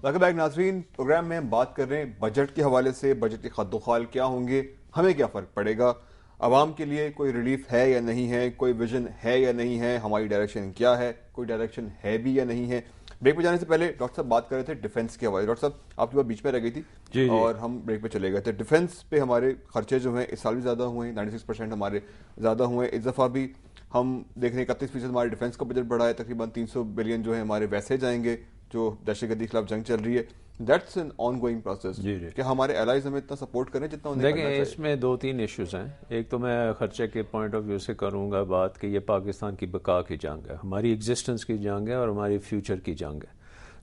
Welcome back ناظرین. Programme میں ہم بات کر رہے ہیں بجٹ کے حوالے سے. بجٹ کے خد و خال کیا ہوں گے, ہمیں کیا فرق پڑے گا, عوام کے لیے کوئی ریلیف ہے یا نہیں ہے, کوئی ویژن ہے یا نہیں ہے, ہماری ڈائریکشن کیا ہے, کوئی ڈائریکشن ہے بھی یا نہیں ہے. بریک پہ جانے سے پہلے ڈاکٹر صاحب بات کر رہے تھے ڈیفینس کے حوالے. ڈاکٹر صاحب آپ کی بات بیچ میں رہ گئی تھی اور ہم بریک پہ چلے گئے تھے. ڈیفینس پہ ہمارے خرچے جو ہیں اس سال بھی زیادہ ہوئے ہیں, 96% ہمارے زیادہ ہوئے ہیں. اس دفعہ بھی ہم دیکھ رہے ہیں 31% ہمارے ڈیفینس کا بجٹ بڑھا ہے, تقریباً 300 بلین جو ہے ہمارے ویسے جائیں گے جو دہشت گردی کے خلاف جنگ چل رہی ہے. That's an on going process کہ ہمارے الائز ہمیں اتنا سپورٹ کریں جتنا انہیں کرنا چاہیے. دیکھیں اس میں 2-3 ایشوز ہیں. ایک تو میں خرچے کے پوائنٹ آف ویو سے کروں گا بات کہ یہ پاکستان کی بقا کی جنگ ہے, ہماری ایگزسٹنس کی جنگ ہے اور ہماری فیوچر کی جنگ ہے.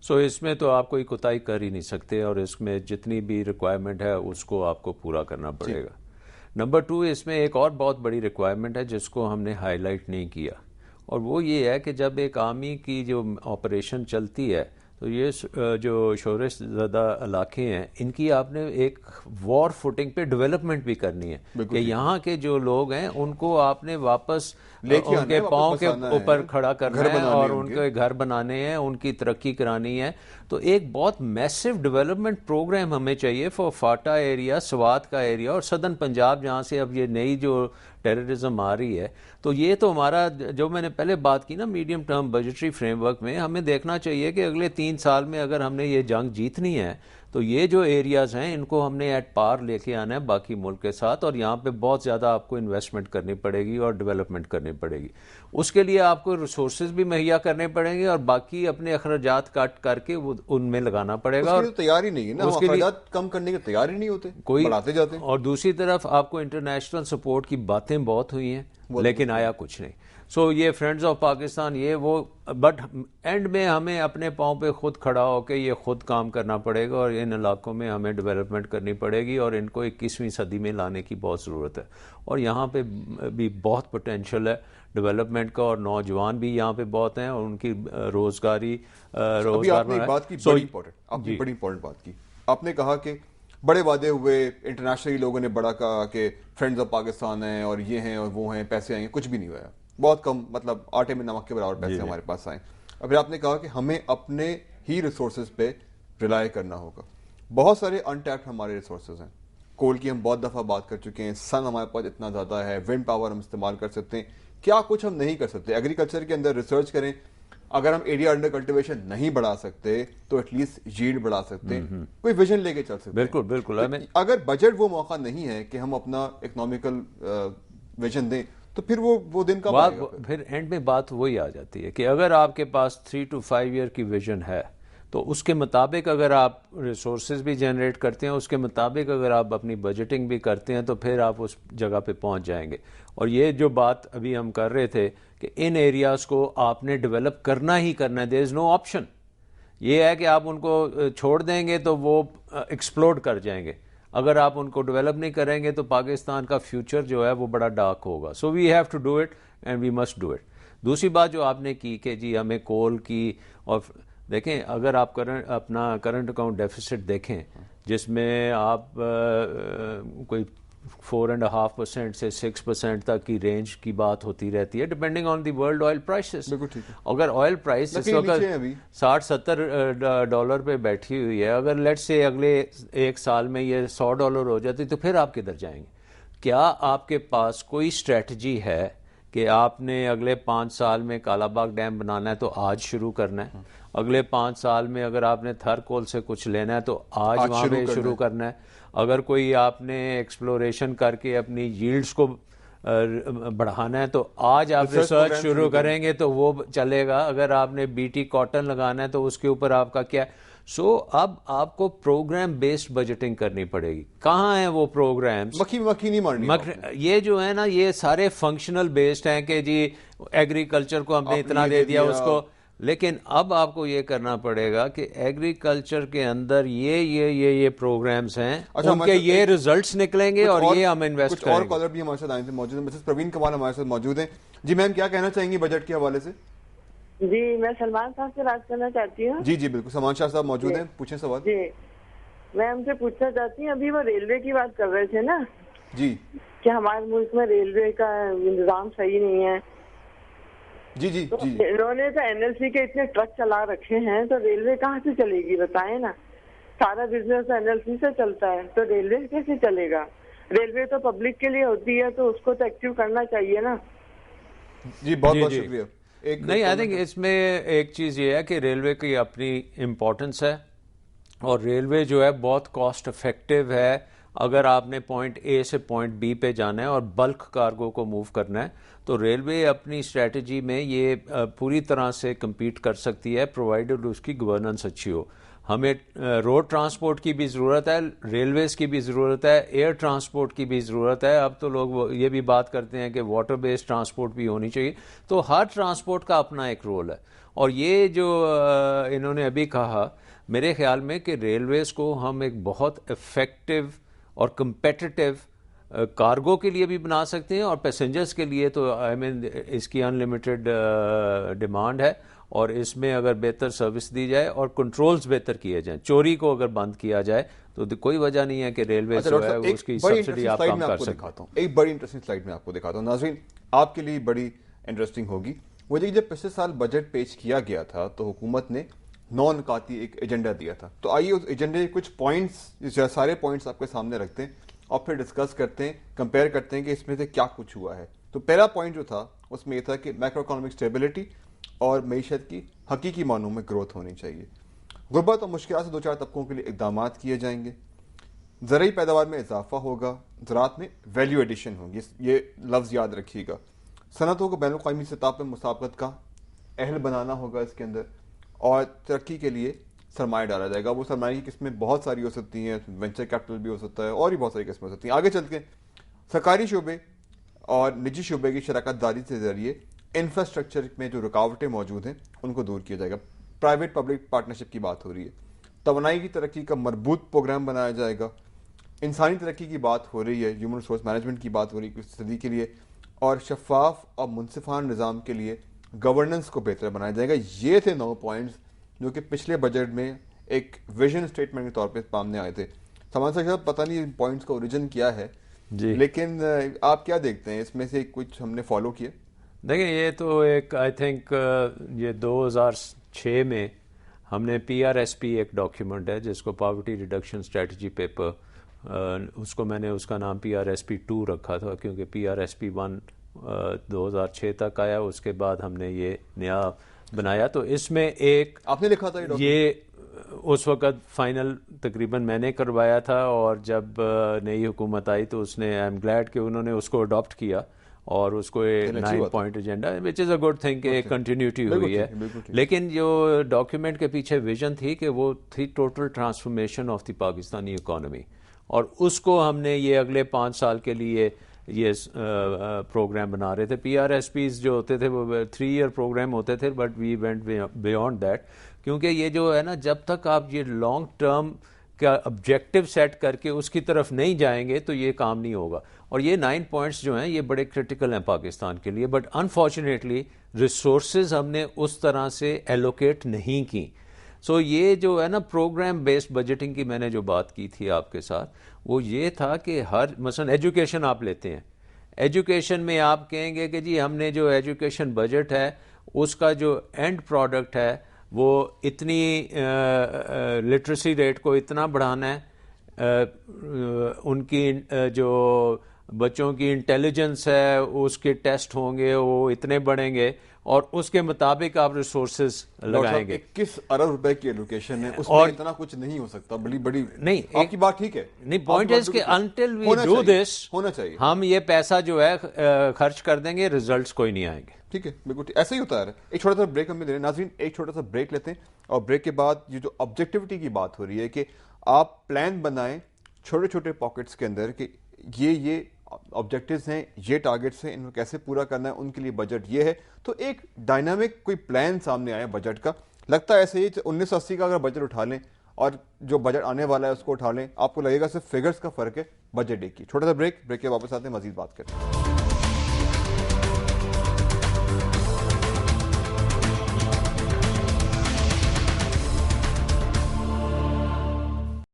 سو اس میں تو آپ کوئی کوتاہی کر ہی نہیں سکتے اور اس میں جتنی بھی ریکوائرمنٹ ہے اس کو آپ کو پورا کرنا پڑے گا. نمبر 2, اس میں ایک اور بہت بڑی ریکوائرمنٹ ہے جس کو ہم نے ہائی لائٹ نہیں کیا, اور وہ یہ ہے کہ جب ایک آرمی کی جو آپریشن چلتی ہے تو یہ جو شورش زدہ علاقے ہیں ان کی آپ نے ایک وار فوٹنگ پہ ڈیولپمنٹ بھی کرنی ہے کہ یہاں کے جو لوگ ہیں ان کو آپ نے واپس ان کے پاؤں کے اوپر کھڑا کرنا ہے اور ان کے گھر بنانے ہیں, ان کی ترقی کرانی ہے. تو ایک بہت میسو ڈیولپمنٹ پروگرام ہمیں چاہیے فار فاٹا ایریا, سوات کا ایریا اور سدرن پنجاب جہاں سے اب یہ نئی جو ٹیررزم آ رہی ہے. تو یہ تو ہمارا جو میں نے پہلے بات کی نا میڈیم ٹرم بجٹری فریم ورک میں, ہمیں دیکھنا چاہیے کہ اگلے 3 سال میں اگر ہم نے یہ جنگ جیتنی ہے تو یہ جو ایریاز ہیں ان کو ہم نے ایٹ پار لے کے آنا ہے باقی ملک کے ساتھ, اور یہاں پہ بہت زیادہ آپ کو انویسٹمنٹ کرنی پڑے گی اور ڈیولپمنٹ کرنی پڑے گی. اس کے لیے آپ کو ریسورسز بھی مہیا کرنے پڑیں گے اور باقی اپنے اخراجات کٹ کر کے وہ ان میں لگانا پڑے گا. اس کی تیار ہی نہیں ہے نا, اخراجات کم کرنے کی تیار ہی نہیں ہوتے, بڑھاتے جاتے ہیں. اور دوسری طرف آپ کو انٹرنیشنل سپورٹ کی باتیں بہت ہوئی ہیں لیکن آیا کچھ نہیں. سو یہ فرینڈز آف پاکستان یہ وہ, بٹ اینڈ میں ہمیں اپنے پاؤں پہ خود کھڑا ہو کے یہ خود کام کرنا پڑے گا اور ان علاقوں میں ہمیں ڈیولپمنٹ کرنی پڑے گی اور ان کو 21ویں صدی میں لانے کی بہت ضرورت ہے. اور یہاں پہ بھی بہت پوٹینشیل ہے ڈیولپمنٹ کا, اور نوجوان بھی یہاں پہ بہت ہیں اور ان کی روزگاری آپ نے ایک بات کی بڑی امپورٹنٹ بات کی. آپ نے کہا کہ بڑے وعدے ہوئے, انٹرنیشنلی لوگوں نے بڑا کہا کہ فرینڈز آف پاکستان ہیں اور یہ ہیں اور وہ ہیں, پیسے آئیں گے, کچھ بھی نہیں ہوا. بہت کم, مطلب آٹے میں نمک کے برابر پیسے ہمارے پاس آئیں. اب آپ نے کہا کہ ہمیں اپنے ہی ریسورسز پہ ریلائی کرنا ہوگا. بہت سارے انٹیپڈ ہمارے ریسورسز ہیں. کول کی ہم بہت دفعہ بات کر چکے ہیں, سن ہمارے پاس اتنا زیادہ ہے, ونڈ پاور ہم استعمال کر سکتے ہیں. کیا کچھ ہم نہیں کر سکتے؟ ایگریکلچر کے اندر ریسرچ کریں, اگر ہم ایریا انڈر کلٹیویشن نہیں بڑھا سکتے تو ایٹ لیسٹ ییلڈ بڑھا سکتے ہیں, کوئی ویژن لے کے چل سکتے ہیں. بالکل بالکل. اگر بجٹ وہ موقع نہیں ہے کہ ہم اپنا اکنامیکل ویژن دیں تو پھر وہ دن کا پھر اینڈ میں بات وہی آ جاتی ہے کہ اگر آپ کے پاس 3 to 5 ایئر کی ویژن ہے تو اس کے مطابق اگر آپ ریسورسز بھی جنریٹ کرتے ہیں, اس کے مطابق اگر آپ اپنی بجٹنگ بھی کرتے ہیں تو پھر آپ اس جگہ پہ پہنچ جائیں گے. اور یہ جو بات ابھی ہم کر رہے تھے کہ ان ایریاز کو آپ نے ڈیولپ کرنا ہی کرنا ہے, دیر از نو آپشن. یہ ہے کہ آپ ان کو چھوڑ دیں گے تو وہ ایکسپلوڈ کر جائیں گے. اگر آپ ان کو ڈیولپ نہیں کریں گے تو پاکستان کا فیوچر جو ہے وہ بڑا ڈارک ہوگا. So we have to do it and we must do it. دوسری بات جو آپ نے کی کہ جی ہمیں کول کی, اور دیکھیں اگر آپ اپنا کرنٹ اکاؤنٹ ڈیفیسٹ دیکھیں جس میں آپ کوئی 4.5% سے 6% تک کی رینج کی بات ہوتی رہتی ہے depending on the world oil prices. اگر آئل پرائس اس وقت $60-70 پہ بیٹھی ہوئی ہے, اگر لیٹ سے اگلے 1 سال میں یہ $100 ہو جاتی تو پھر آپ کدھر جائیں گے؟ کیا آپ کے پاس کوئی اسٹریٹجی ہے کہ آپ نے اگلے 5 سال میں کالا باغ ڈیم بنانا ہے تو آج شروع کرنا ہے, اگلے 5 سال میں اگر آپ نے تھر کول سے کچھ لینا ہے تو آج وہاں پہ شروع کرنا ہے, اگر کوئی آپ نے ایکسپلوریشن کر کے اپنی ییلڈز کو بڑھانا ہے تو آج آپ ریسرچ شروع کریں گے تو وہ چلے گا, اگر آپ نے BT کاٹن لگانا ہے تو اس کے اوپر آپ کا کیا. سو اب آپ کو پروگرام بیسڈ بجٹنگ کرنی پڑے گی. کہاں ہیں وہ پروگرامز؟ مکھی نہیں مارنی. یہ جو ہے نا یہ سارے فنکشنل بیسڈ ہیں کہ جی ایگریکلچر کو ہم نے اتنا دے دیا اس کو, لیکن اب آپ کو یہ کرنا پڑے گا کہ ایگریکلچر کے اندر یہ پروگرامز ہیں, ان کے یہ ریزلٹس نکلیں گے اور یہ ہم انویسٹ کریں گے. کچھ اور کالر بھی ہمارے ساتھ آئے تھے موجود ہیں. مسز پروین کمال ہمارے ساتھ موجود ہیں. جی میم, کیا کہنا چاہیں گی بجٹ کے حوالے سے؟ جی میں سلمان صاحب سے بات کرنا چاہتی ہوں. جی بالکل, سلمان شاہ صاحب موجود ہیں, پوچھیں سوال. جی میں ہم سے پوچھنا چاہتی ہوں, ابھی وہ ریلوے کی بات کر رہے تھے نا جی کہ ہمارے ملک میں ریلوے کا انتظام صحیح نہیں ہے, جی جی تو جی انہوں نے تو NLC کے اتنے ٹرک چلا رکھے ہیں تو ریلوے کہاں سے چلے گی بتائیں نا. سارا بزنس NLC سے چلتا ہے تو ریلوے کیسے چلے گا؟ ریلوے تو پبلک کے لیے ہوتی ہے تو اس کو تو ایکٹیو کرنا چاہیے نا. جی بہت جی بہت جی شکریہ. ایک نہیں آئی تھنک اس میں ایک چیز یہ ہے کہ ریلوے کی اپنی امپورٹنس ہے اور ریلوے جو ہے بہت کاسٹ افیکٹو ہے. اگر آپ نے پوائنٹ اے سے پوائنٹ بی پہ جانا ہے اور بلک کارگو کو موو کرنا ہے تو ریلوے اپنی اسٹریٹجی میں یہ پوری طرح سے کمپیٹ کر سکتی ہے پرووائڈڈ اس کی گورننس اچھی ہو. ہمیں روڈ ٹرانسپورٹ کی بھی ضرورت ہے, ریلویز کی بھی ضرورت ہے, ایئر ٹرانسپورٹ کی بھی ضرورت ہے. اب تو لوگ یہ بھی بات کرتے ہیں کہ واٹر بیسڈ ٹرانسپورٹ بھی ہونی چاہیے. تو ہر ٹرانسپورٹ کا اپنا ایک رول ہے. اور یہ جو انہوں نے ابھی کہا میرے خیال میں کہ ریلویز کو ہم ایک بہت افیکٹو اور کمپیٹیٹو کارگو کے لیے بھی بنا سکتے ہیں اور پیسنجرز کے لیے تو آئی مین اس کی ان لمیٹڈ ڈیمانڈ ہے. اور اس میں اگر بہتر سروس دی جائے اور کنٹرولز بہتر کیے جائیں, چوری کو اگر بند کیا جائے تو کوئی وجہ نہیں ہے کہ ریلوے جو ہے اس کی سبسڈی آپ کم کر سکتے. ایک بڑی انٹرسٹنگ سلائیڈ میں آپ کو دکھاتا ہوں ناظرین, آپ کے لیے بڑی انٹرسٹنگ ہوگی. وہ جب پچھلے سال بجٹ پیش کیا گیا تھا تو حکومت نے 9 نکاتی ایک ایجنڈا دیا تھا. تو آئیے اس ایجنڈے کے کچھ پوائنٹس, سارے پوائنٹس آپ کے سامنے رکھتے ہیں اور پھر ڈسکس کرتے ہیں, کمپیئر کرتے ہیں کہ اس میں سے کیا کچھ ہوا ہے. تو پہلا پوائنٹ جو تھا اس میں یہ تھا کہ میکرو اکنامک اسٹیبلٹی اور معیشت کی حقیقی معنوں میں گروتھ ہونی چاہیے. غربت اور مشکلات سے 2-4 طبقوں کے لیے اقدامات کیے جائیں گے. زرعی پیداوار میں اضافہ ہوگا, زراعت میں ویلیو ایڈیشن ہوگی, یہ لفظ یاد رکھیے گا. صنعتوں کو بین الاقوامی سطح پر مسابقت کا اہل بنانا ہوگا اس کے اندر, اور ترقی کے لیے سرمایہ ڈالا جائے گا. وہ سرمایہ کی قسمیں بہت ساری ہو سکتی ہیں, وینچر کیپٹل بھی ہو سکتا ہے اور بھی بہت ساری قسمیں ہو سکتی ہیں. آگے چل کے سرکاری شعبے اور نجی شعبے کی شراکت داری کے ذریعے انفراسٹرکچر میں جو رکاوٹیں موجود ہیں ان کو دور کیا جائے گا. پرائیویٹ پبلک پارٹنرشپ کی بات ہو رہی ہے. توانائی کی ترقی کا مربوط پروگرام بنایا جائے گا. انسانی ترقی کی بات ہو رہی ہے, ہیومن ریسورس مینجمنٹ کی بات ہو رہی ہے کچھ صدی کے لیے, اور شفاف اور منصفانہ نظام کے لیے گورننس کو بہتر بنایا جائے گا. یہ تھے 9 پوائنٹس جو کہ پچھلے بجٹ میں ایک ویژن اسٹیٹمنٹ کے طور پہ سامنے آئے تھے. سامان صاحب پتہ نہیں ان پوائنٹس کا اوریجن کیا ہے جی, لیکن آپ کیا دیکھتے ہیں اس میں سے کچھ ہم نے فالو کیے؟ دیکھیں یہ تو ایک آئی تھنک یہ 2006 میں ہم نے PRSP ایک ڈاکیومنٹ ہے جس کو پاورٹی ریڈکشن اسٹریٹجی پیپر, اس کو میں نے اس کا نام PRSP 2 رکھا تھا کیونکہ PRSP 1 2006 تک آیا, اس کے بعد ہم نے یہ نیا بنایا. تو اس میں ایک آپ نے لکھا تھا یہ اس وقت فائنل تقریباً میں نے کروایا تھا, اور جب نئی حکومت آئی تو اس نے آئی ایم گلیڈ کہ انہوں نے اس کو اڈاپٹ کیا اور اس کو 9 point agenda which is a good thing کہ کنٹینیوٹی ہوئی ہے. لیکن جو ڈاکیومنٹ کے پیچھے ویژن تھی کہ وہ تھی total transformation of the Pakistani economy, اور اس کو ہم نے یہ اگلے 5 سال کے لیے یہ پروگرام بنا رہے تھے. PRSPs جو ہوتے تھے وہ 3 ایئر پروگرام ہوتے تھے, but we went beyond that, کیونکہ یہ جو ہے نا جب تک آپ یہ لانگ ٹرم کا آبجیکٹو سیٹ کر کے اس کی طرف نہیں جائیں گے تو یہ کام نہیں ہوگا. اور یہ 9 پوائنٹس جو ہیں یہ بڑے کرٹیکل ہیں پاکستان کے لیے, بٹ انفارچونیٹلی ریسورسز ہم نے اس طرح سے ایلوکیٹ نہیں کی. سو یہ جو ہے نا پروگرام بیسڈ بجٹنگ کی میں نے جو بات کی تھی آپ کے ساتھ, وہ یہ تھا کہ ہر مثلا ایجوکیشن آپ لیتے ہیں, ایجوکیشن میں آپ کہیں گے کہ جی ہم نے جو ایجوکیشن بجٹ ہے اس کا جو اینڈ پروڈکٹ ہے وہ اتنی لٹریسی ریٹ کو اتنا بڑھانا ہے, ان کی جو بچوں کی انٹیلیجنس ہے اس کے ٹیسٹ ہوں گے وہ اتنے بڑھیں گے, اور اس کے مطابق آپ ریسورسز لگائیں گے. 21 ارب روپے کی ایلوکیشن ہے, اس میں اتنا کچھ نہیں ہو سکتا. بڑی نہیں, آپ کی بات ٹھیک ہے, نہیں, پوائنٹ از کہ انٹل وی ڈو دس ہونا چاہیے, ہم یہ پیسہ جو ہے خرچ کر دیں گے, ریزلٹس کوئی نہیں آئیں گے. ٹھیک ہے, بالکل ایسا ہی ہوتا ہے. ایک چھوٹا سا بریک ہم لے رہے ہیں ناظرین, ایک چھوٹا سا بریک لیتے ہیں, اور بریک کے بعد یہ جو آبجیکٹیوٹی کی بات ہو رہی ہے کہ آپ پلان بنائیں چھوٹے چھوٹے پاکٹس کے اندر کہ یہ آبجیکٹیوز ہیں, یہ ٹارگٹس ہیں, ان کو کیسے پورا کرنا ہے, ان کے لیے بجٹ یہ ہے. تو ایک ڈائنامک کوئی پلان سامنے آیا بجٹ کا, لگتا ہے ایسے ہی 1980 کا اگر بجٹ اٹھا لیں اور جو بجٹ آنے والا ہے اس کو اٹھا لیں, آپ کو لگے گا صرف فگرز کا فرق ہے, بجٹ ایک کی. چھوٹا سا بریک کے واپس آتے ہیں, مزید بات کرتے ہیں.